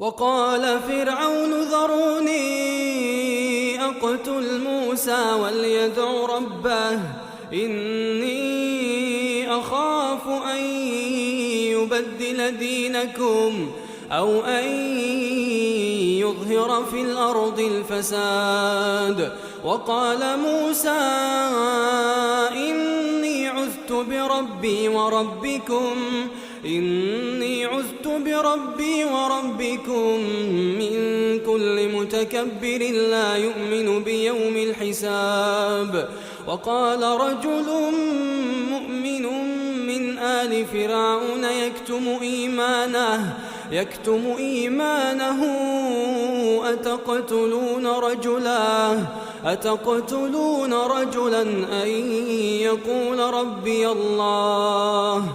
وقال فرعون ذروني أقتل موسى وليدع ربه إني أخاف أن يبدل دينكم أو أن يظهر في الأرض الفساد. وقال موسى إني عذت بربي وربكم من كل متكبر لا يؤمن بيوم الحساب. وقال رجل مؤمن من آل فرعون يكتم إيمانه أتقتلون رجلا أن يقول ربي الله